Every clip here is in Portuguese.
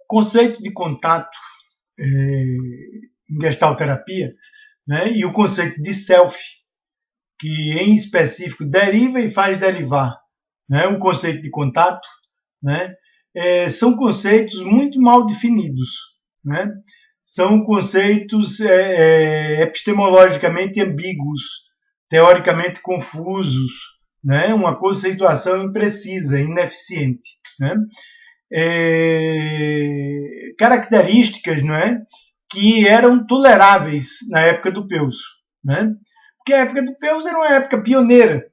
conceito de contato em gestalterapia, né, e o conceito de self, que em específico deriva e faz derivar, né, o conceito de contato, né, são conceitos muito mal definidos, né, são conceitos epistemologicamente ambíguos, teoricamente confusos, né, uma conceituação imprecisa, ineficiente, né, características, não é, que eram toleráveis na época do Peus, né? Porque a época do Peus era uma época pioneira,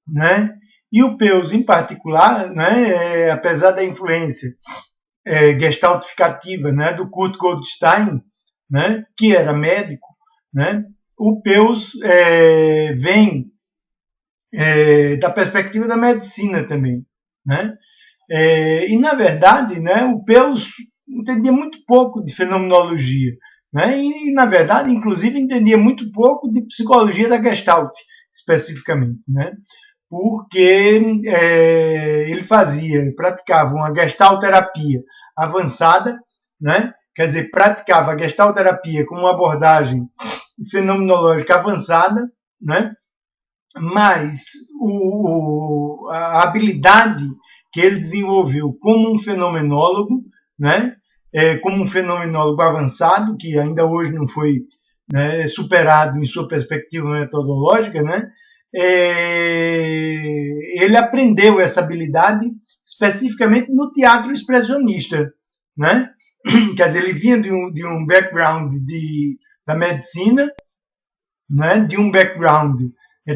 né? E o Peus, em particular, né, apesar da influência gestaltificativa, né, do Kurt Goldstein, né, que era médico, né, o Peus vem da perspectiva da medicina também, né? E, na verdade, né, o Peus entendia muito pouco de fenomenologia, né? E, na verdade, inclusive, entendia muito pouco de psicologia da Gestalt, especificamente, né? Porque ele praticava uma gestalterapia avançada, né? Quer dizer, praticava a gestalterapia como uma abordagem fenomenológica avançada, né? Mas a habilidade que ele desenvolveu como um fenomenólogo, né, como um fenomenólogo avançado, que ainda hoje não foi, né, superado em sua perspectiva metodológica, né, ele aprendeu essa habilidade especificamente no teatro expressionista, né? Quer dizer, ele vinha de um background da medicina, né, de um background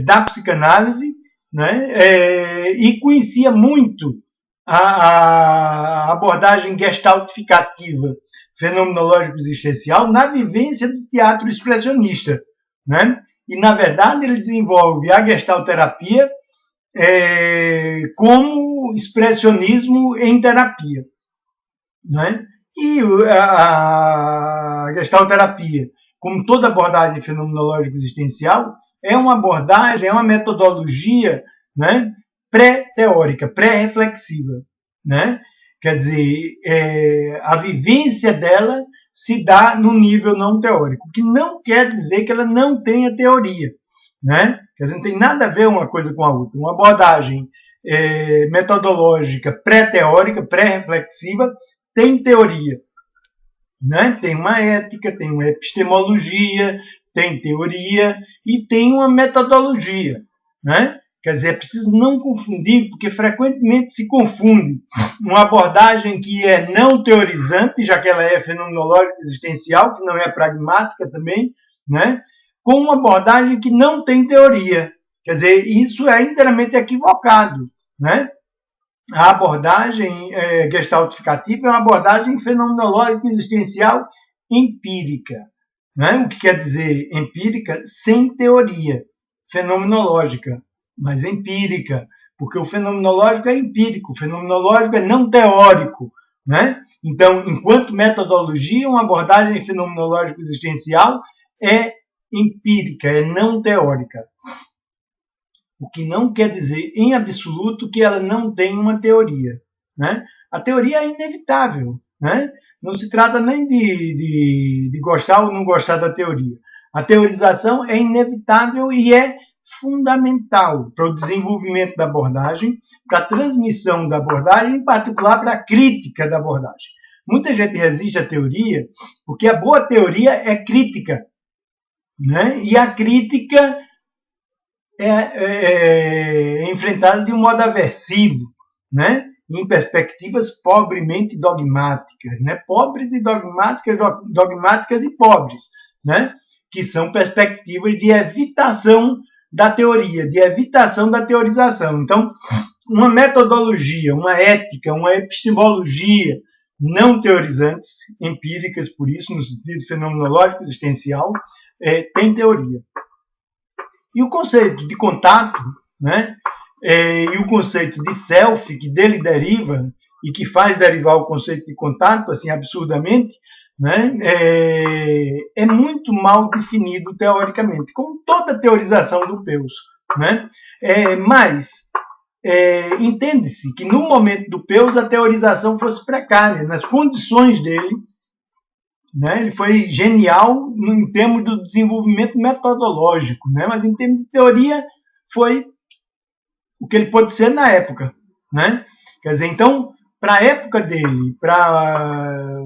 da psicanálise, né, e conhecia muito a abordagem gestaltificativa fenomenológico-existencial na vivência do teatro expressionista, né? E, na verdade, ele desenvolve a gestalterapia como expressionismo em terapia, né? E a gestalterapia, como toda abordagem fenomenológica existencial, é uma abordagem, é uma metodologia, né, pré-teórica, pré-reflexiva, né? Quer dizer, a vivência dela se dá no nível não teórico, o que não quer dizer que ela não tenha teoria, né? Quer dizer, não tem nada a ver uma coisa com a outra. Uma abordagem metodológica pré-teórica, pré-reflexiva, tem teoria, né? Tem uma ética, tem uma epistemologia, tem teoria e tem uma metodologia, né? Quer dizer, é preciso não confundir, porque frequentemente se confunde uma abordagem que é não teorizante, já que ela é fenomenológica existencial, que não é pragmática também, né? Com uma abordagem que não tem teoria. Quer dizer, isso é inteiramente equivocado, né? A abordagem gestaltificativa é uma abordagem fenomenológico-existencial empírica, né? O que quer dizer empírica? Sem teoria, fenomenológica, mas empírica, porque o fenomenológico é empírico, o fenomenológico é não teórico, né? Então, enquanto metodologia, uma abordagem fenomenológico-existencial é empírica, é não teórica. O que não quer dizer, em absoluto, que ela não tem uma teoria, né? A teoria é inevitável, né? Não se trata nem de gostar ou não gostar da teoria. A teorização é inevitável e é fundamental para o desenvolvimento da abordagem, para a transmissão da abordagem, em particular para a crítica da abordagem. Muita gente resiste à teoria porque a boa teoria é crítica, né? E a crítica é enfrentada de um modo aversivo, né? Em perspectivas pobremente dogmáticas, né? Pobres e dogmáticas, dogmáticas e pobres, né? Que são perspectivas de evitação da teoria, de evitação da teorização. Então, uma metodologia, uma ética, uma epistemologia não teorizantes, empíricas, por isso, no sentido fenomenológico existencial, tem teoria. E o conceito de contato, né, e o conceito de self, que dele deriva e que faz derivar o conceito de contato, assim, absurdamente, né, é muito mal definido teoricamente, como toda teorização do Peus, né? Mas entende-se que no momento do Peirce a teorização fosse precária, nas condições dele, né? Ele foi genial em termos do desenvolvimento metodológico, né? Mas em termos de teoria foi o que ele pôde ser na época, né? Quer dizer, então, para a época dele, para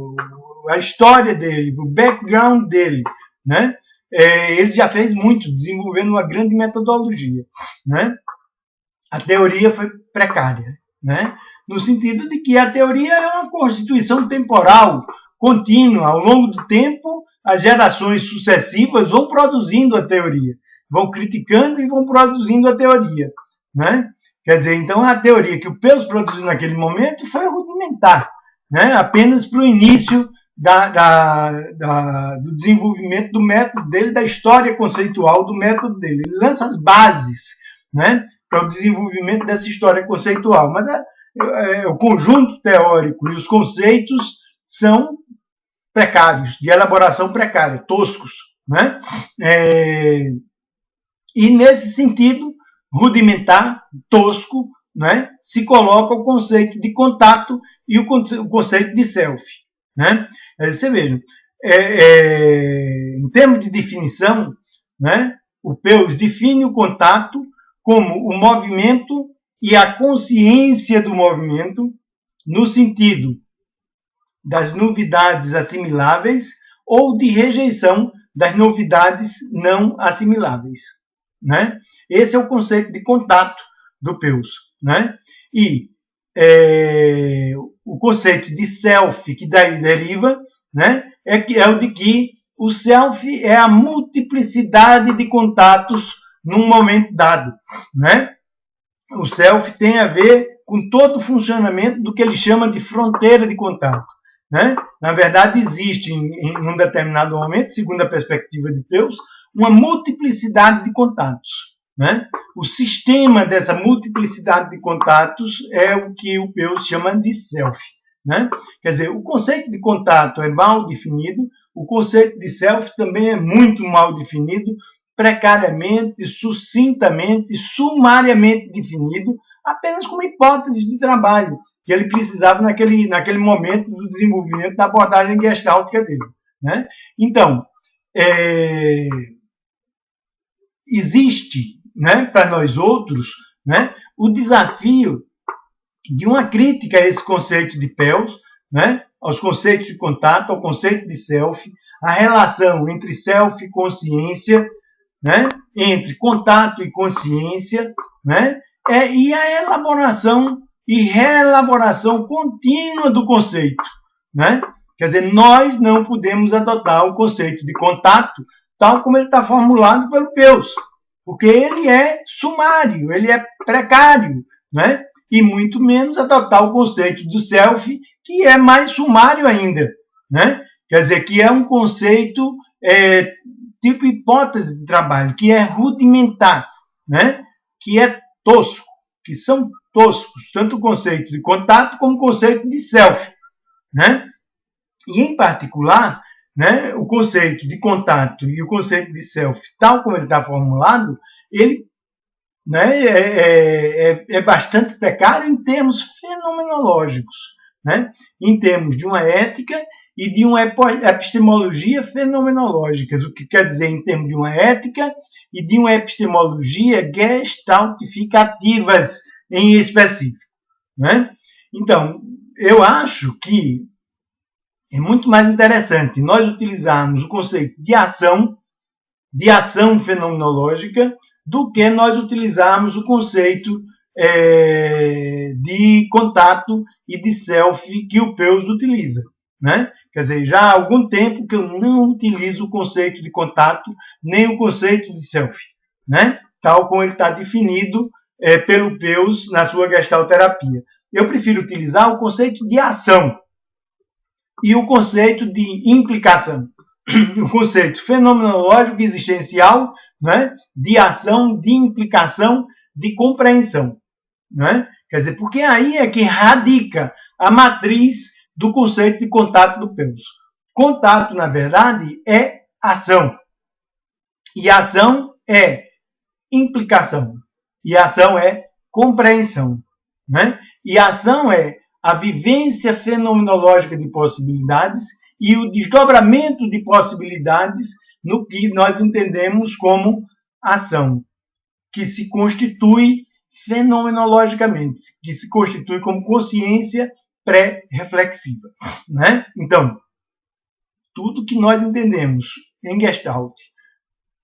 a história dele, o background dele, né? Ele já fez muito, desenvolvendo uma grande metodologia, né? A teoria foi precária, né? No sentido de que a teoria é uma constituição temporal, contínua. Ao longo do tempo, as gerações sucessivas vão produzindo a teoria, vão criticando e vão produzindo a teoria, né? Quer dizer, então a teoria que o Peirce produziu naquele momento foi rudimentar, né? Apenas para o início do desenvolvimento do método dele, da história conceitual do método dele. Ele lança as bases, né, para o desenvolvimento dessa história conceitual. Mas o conjunto teórico e os conceitos são precários, de elaboração precária, toscos, né? E nesse sentido, rudimentar, tosco, né, se coloca o conceito de contato e o conceito de self, né? Você veja, em termos de definição, né, o Peirce define o contato como o movimento e a consciência do movimento no sentido das novidades assimiláveis ou de rejeição das novidades não assimiláveis, né? Esse é o conceito de contato do Peirce, né? E o conceito de self, que daí deriva, né, é o de que o self é a multiplicidade de contatos num momento dado, né? O self tem a ver com todo o funcionamento do que ele chama de fronteira de contato, né? Na verdade, existe em um determinado momento, segundo a perspectiva de Peirce, uma multiplicidade de contatos, né? O sistema dessa multiplicidade de contatos é o que o Peirce chama de self, né? Quer dizer, o conceito de contato é mal definido, o conceito de self também é muito mal definido, precariamente, sucintamente, sumariamente definido, apenas como hipótese de trabalho que ele precisava naquele momento do desenvolvimento da abordagem gestáltica dele, né? Então, existe, né, para nós outros, né, o desafio de uma crítica a esse conceito de Peirce, né, aos conceitos de contato, ao conceito de self, a relação entre self e consciência, né, entre contato e consciência, né, e a elaboração e reelaboração contínua do conceito, né? Quer dizer, nós não podemos adotar o conceito de contato tal como ele está formulado pelo Peirce, porque ele é sumário, ele é precário, né? E muito menos adotar o conceito do self, que é mais sumário ainda, né? Quer dizer, que é um conceito tipo hipótese de trabalho, que é rudimentar, né? Que é tosco, que são toscos, tanto o conceito de contato como o conceito de self, né? E, em particular, né, o conceito de contato e o conceito de self, tal como ele está formulado, ele, né, é bastante precário em termos fenomenológicos, né? Em termos de uma ética e de uma epistemologia fenomenológicas, o que quer dizer em termos de uma ética e de uma epistemologia gestaltificativas em específico, né? Então, eu acho que é muito mais interessante nós utilizarmos o conceito de ação fenomenológica, do que nós utilizarmos o conceito de contato e de self que o Peirce utiliza, né? Quer dizer, já há algum tempo que eu não utilizo o conceito de contato nem o conceito de self, né? Tal como ele está definido pelo Peirce na sua gestalterapia. Eu prefiro utilizar o conceito de ação e o conceito de implicação, o conceito fenomenológico existencial, né, de ação, de implicação, de compreensão, né? Quer dizer, porque aí é que radica a matriz do conceito de contato do Peirce. Contato, na verdade, é ação. E ação é implicação. E ação é compreensão, né? E a ação é a vivência fenomenológica de possibilidades e o desdobramento de possibilidades no que nós entendemos como ação, que se constitui fenomenologicamente, que se constitui como consciência pré-reflexiva, né? Então, tudo que nós entendemos em Gestalt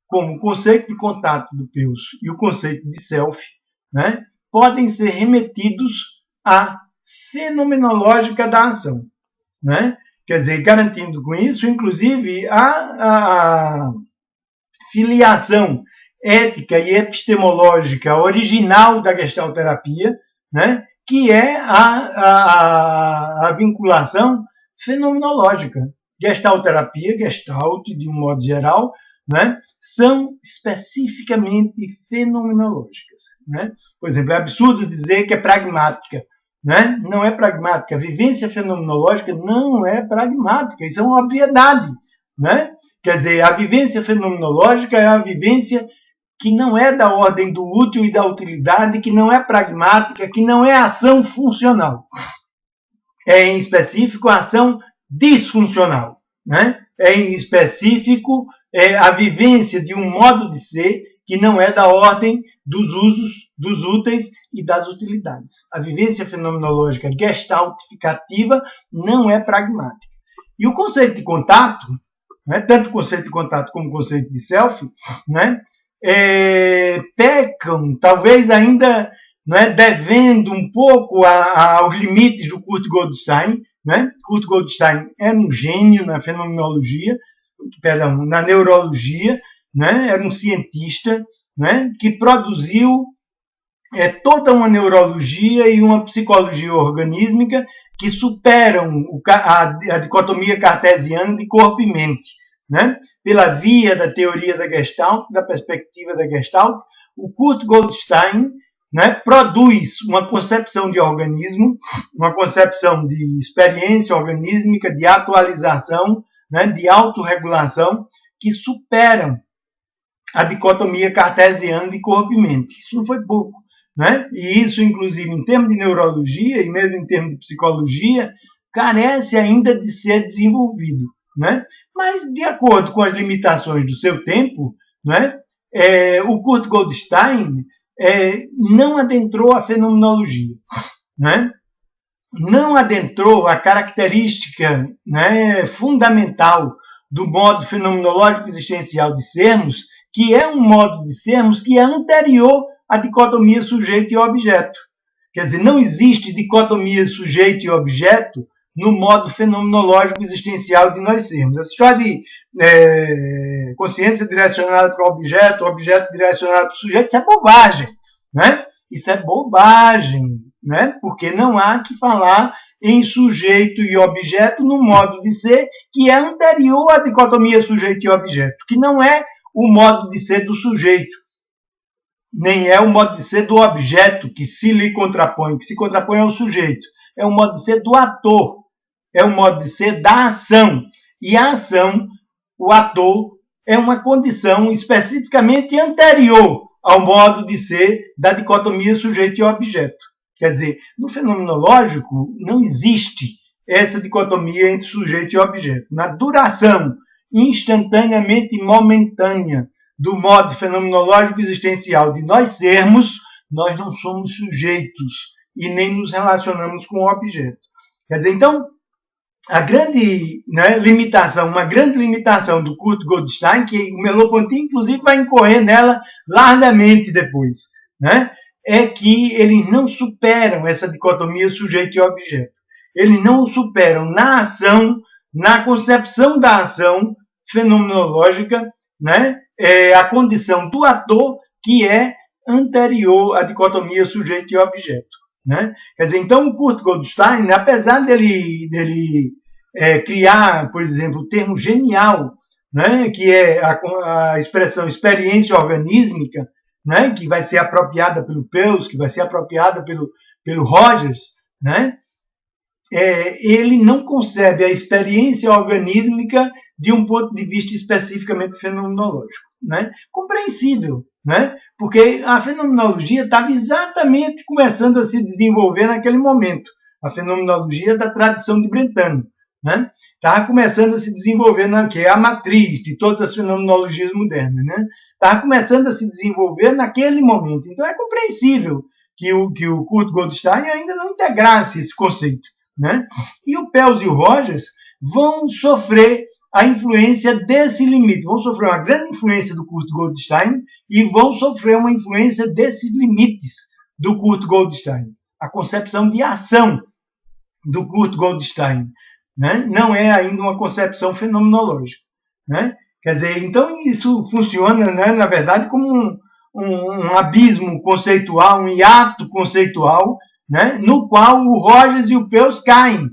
como o conceito de contato do Peus e o conceito de self, né, podem ser remetidos à fenomenológica da ação, né? Quer dizer, garantindo com isso, inclusive, a filiação ética e epistemológica original da gestalterapia, né? Que é a vinculação fenomenológica. Gestalterapia, gestalt, de um modo geral, né? São especificamente fenomenológicas, né? Por exemplo, é absurdo dizer que é pragmática, né? Não é pragmática. A vivência fenomenológica não é pragmática. Isso é uma obviedade, né? Quer dizer, a vivência fenomenológica é a vivência que não é da ordem do útil e da utilidade, que não é pragmática, que não é ação funcional. É, em específico, a ação disfuncional, né? É, em específico, a vivência de um modo de ser que não é da ordem dos usos, dos úteis e das utilidades. A vivência fenomenológica gestaltificativa não é pragmática. E o conceito de contato, né, tanto o conceito de contato como o conceito de self, né, pecam, talvez ainda, né, devendo um pouco aos limites do Kurt Goldstein. Né? Kurt Goldstein era um gênio na fenomenologia, perdão, na neurologia, né? Era um cientista, né, que produziu toda uma neurologia e uma psicologia organísmica que superam a dicotomia cartesiana de corpo e mente, né? Pela via da teoria da Gestalt, da perspectiva da Gestalt, o Kurt Goldstein, né, produz uma concepção de organismo, uma concepção de experiência organísmica, de atualização, né, de autorregulação, que superam a dicotomia cartesiana de corpo e mente. Isso não foi pouco, né? E isso, inclusive, em termos de neurologia e mesmo em termos de psicologia, carece ainda de ser desenvolvido, né? Mas, de acordo com as limitações do seu tempo, né, o Kurt Goldstein não adentrou a fenomenologia, né? Não adentrou a característica, né, fundamental do modo fenomenológico existencial de sermos, que é um modo de sermos que é anterior à dicotomia sujeito e objeto. Quer dizer, não existe dicotomia sujeito e objeto no modo fenomenológico existencial de nós sermos. Essa história de consciência direcionada para o objeto direcionado para o sujeito, isso é bobagem, né? Isso é bobagem, né? Porque não há que falar em sujeito e objeto no modo de ser que é anterior à dicotomia sujeito e objeto, que não é o modo de ser do sujeito, nem é o modo de ser do objeto que se lhe contrapõe, que se contrapõe ao sujeito. É o modo de ser do ator, é o modo de ser da ação. E a ação, o ator, é uma condição especificamente anterior ao modo de ser da dicotomia sujeito e objeto. Quer dizer, no fenomenológico não existe essa dicotomia entre sujeito e objeto. Na duração instantaneamente momentânea do modo fenomenológico existencial de nós sermos, nós não somos sujeitos e nem nos relacionamos com o objeto. Quer dizer, então, a grande, né, limitação, uma grande limitação do Kurt Goldstein, que o Merleau-Ponty, inclusive, vai incorrer nela largamente depois, né, é que eles não superam essa dicotomia sujeito e objeto. Eles não o superam na ação, na concepção da ação fenomenológica, né, a condição do ator que é anterior à dicotomia sujeito e objeto. Né? Quer dizer, então o Kurt Goldstein, apesar dele criar, por exemplo, o termo genial, né, que é a expressão experiência organísmica, né, que vai ser apropriada pelo Peus, que vai ser apropriada pelo Rogers, né, ele não concebe a experiência organísmica de um ponto de vista especificamente fenomenológico, né? Compreensível, né? Porque a fenomenologia estava exatamente começando a se desenvolver naquele momento, a fenomenologia da tradição de Brentano, né? Estava começando a se desenvolver, que é a matriz de todas as fenomenologias modernas, né? Estava começando a se desenvolver naquele momento. Então é compreensível que o Kurt Goldstein ainda não integrasse esse conceito, né? E o Peirce e o Rogers vão sofrer a influência desse limite, vão sofrer uma grande influência do Kurt Goldstein e vão sofrer uma influência desses limites do Kurt Goldstein. A concepção de ação do Kurt Goldstein, né? Não é ainda uma concepção fenomenológica, né? Quer dizer, então isso funciona, né, na verdade, como um abismo conceitual, um hiato conceitual, né, no qual o Rogers e o Peirce caem,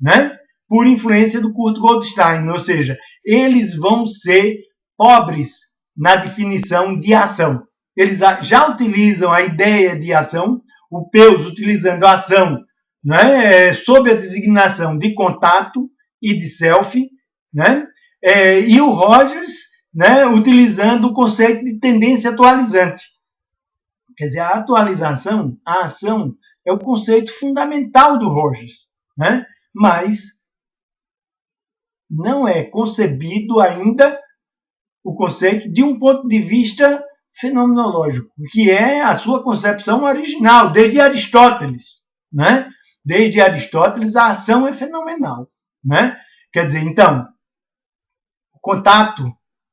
né, por influência do Kurt Goldstein, ou seja, eles vão ser pobres na definição de ação. Eles já utilizam a ideia de ação, o Peirce utilizando a ação, né, sob a designação de contato e de self, né, e o Rogers, né, utilizando o conceito de tendência atualizante. Quer dizer, a atualização, a ação, é o conceito fundamental do Rogers, né, mas não é concebido ainda o conceito de um ponto de vista fenomenológico, que é a sua concepção original, desde Aristóteles, né? Desde Aristóteles, a ação é fenomenal, né? Quer dizer, então, o contato,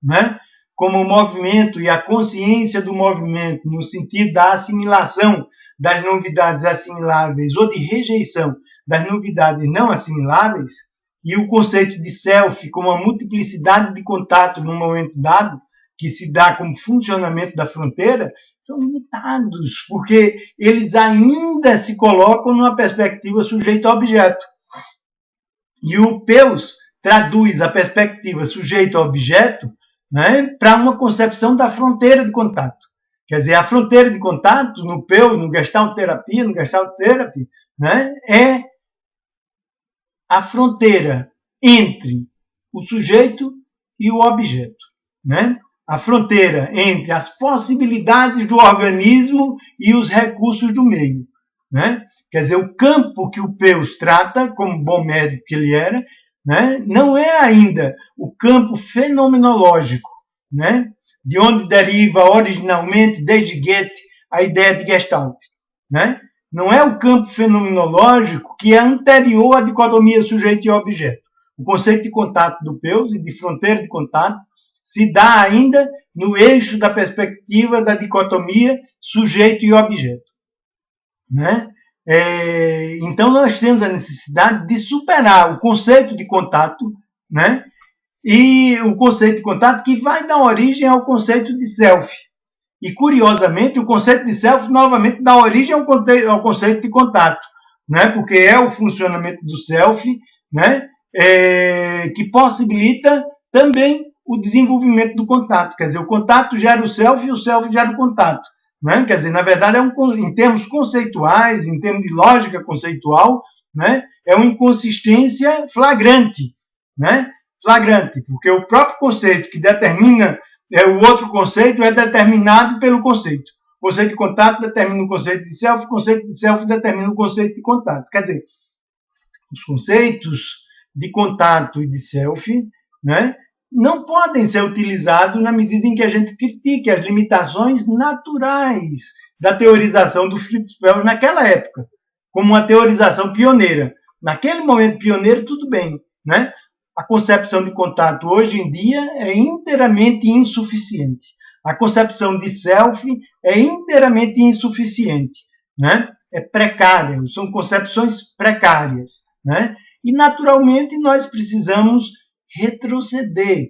né, como o movimento e a consciência do movimento, no sentido da assimilação das novidades assimiláveis ou de rejeição das novidades não assimiláveis, e o conceito de self como a multiplicidade de contatos num momento dado, que se dá como funcionamento da fronteira, são limitados, porque eles ainda se colocam numa perspectiva sujeito-objeto. E o Peirce traduz a perspectiva sujeito-objeto, né, para uma concepção da fronteira de contato. Quer dizer, a fronteira de contato, no Peirce, no Gestalt Therapy, né, é a fronteira entre o sujeito e o objeto, né? A fronteira entre as possibilidades do organismo e os recursos do meio, né? Quer dizer, o campo que o Peirce trata, como bom médico que ele era, né, não é ainda o campo fenomenológico, né, de onde deriva originalmente, desde Goethe, a ideia de Gestalt, né? Não é o campo fenomenológico que é anterior à dicotomia sujeito e objeto. O conceito de contato do Peirce e de fronteira de contato se dá ainda no eixo da perspectiva da dicotomia sujeito e objeto, né? Então nós temos a necessidade de superar o conceito de contato, né? E o conceito de contato que vai dar origem ao conceito de self. E, curiosamente, o conceito de self, novamente, dá origem ao conceito de contato, né? Porque é o funcionamento do self, né, que possibilita também o desenvolvimento do contato. Quer dizer, o contato gera o self e o self gera o contato, né? Quer dizer, na verdade, em termos conceituais, em termos de lógica conceitual, né, é uma inconsistência flagrante, né? Flagrante, porque o próprio conceito que determina o outro conceito é determinado pelo conceito. O conceito de contato determina o conceito de self, o conceito de self determina o conceito de contato. Quer dizer, os conceitos de contato e de self, né, não podem ser utilizados na medida em que a gente critique as limitações naturais da teorização do Fritz Perls naquela época, como uma teorização pioneira. Naquele momento pioneiro, tudo bem, né? A concepção de contato hoje em dia é inteiramente insuficiente. A concepção de self é inteiramente insuficiente, né? É precária, são concepções precárias, né? E, naturalmente, nós precisamos retroceder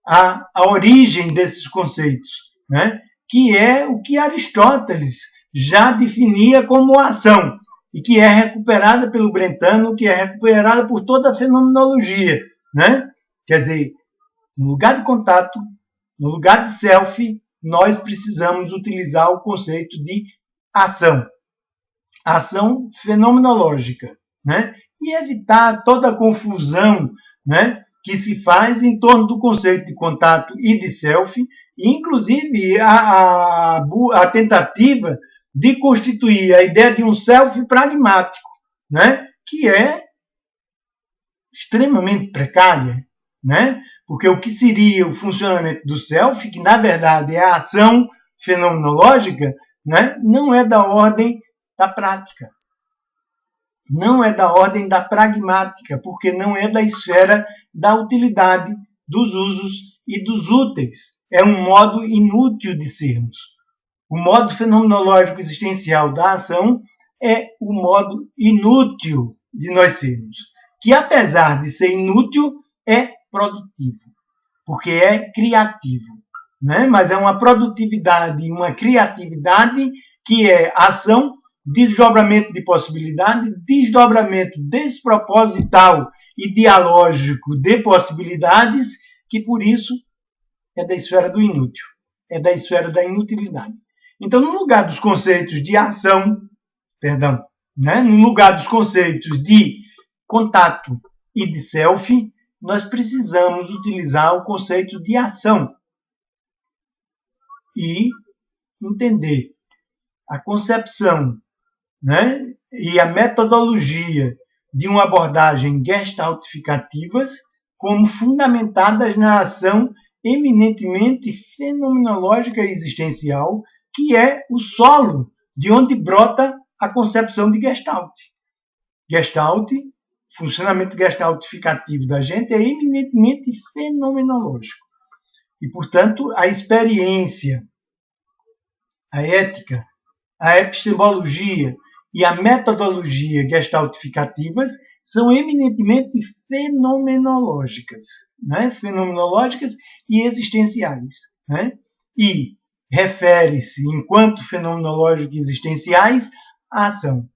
à origem desses conceitos, né? Que é o que Aristóteles já definia como ação, e que é recuperada pelo Brentano, que é recuperada por toda a fenomenologia, né? Quer dizer, no lugar de contato, no lugar de self, nós precisamos utilizar o conceito de ação. Ação fenomenológica, né? E evitar toda a confusão, né, que se faz em torno do conceito de contato e de self, e inclusive a tentativa de constituir a ideia de um self pragmático, né? Que é extremamente precária, né? Porque o que seria o funcionamento do self, que na verdade é a ação fenomenológica, né? Não é da ordem da prática, não é da ordem da pragmática, porque não é da esfera da utilidade, dos usos e dos úteis. É um modo inútil de sermos. O modo fenomenológico existencial da ação é o modo inútil de nós sermos, que apesar de ser inútil, é produtivo, porque é criativo, né? Mas é uma produtividade, uma criatividade que é ação, desdobramento de possibilidade, desdobramento desproposital e dialógico de possibilidades, que por isso é da esfera do inútil, é da esfera da inutilidade. Então, no lugar dos conceitos de ação, né? No lugar dos conceitos de contato e de self, nós precisamos utilizar o conceito de ação e entender a concepção, né, e a metodologia de uma abordagem gestaltificativas como fundamentadas na ação eminentemente fenomenológica e existencial, que é o solo de onde brota a concepção de Gestalt. Gestalt, funcionamento gestaltificativo da gente é eminentemente fenomenológico. E, portanto, a experiência, a ética, a epistemologia e a metodologia gestaltificativas são eminentemente fenomenológicas, né? Fenomenológicas e existenciais, né? E refere-se, enquanto fenomenológicas e existenciais, à ação.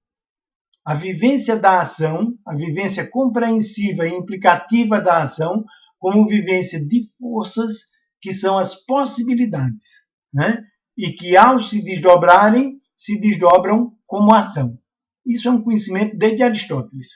A vivência da ação, a vivência compreensiva e implicativa da ação, como vivência de forças que são as possibilidades, né? E que, ao se desdobrarem, se desdobram como ação. Isso é um conhecimento desde Aristóteles.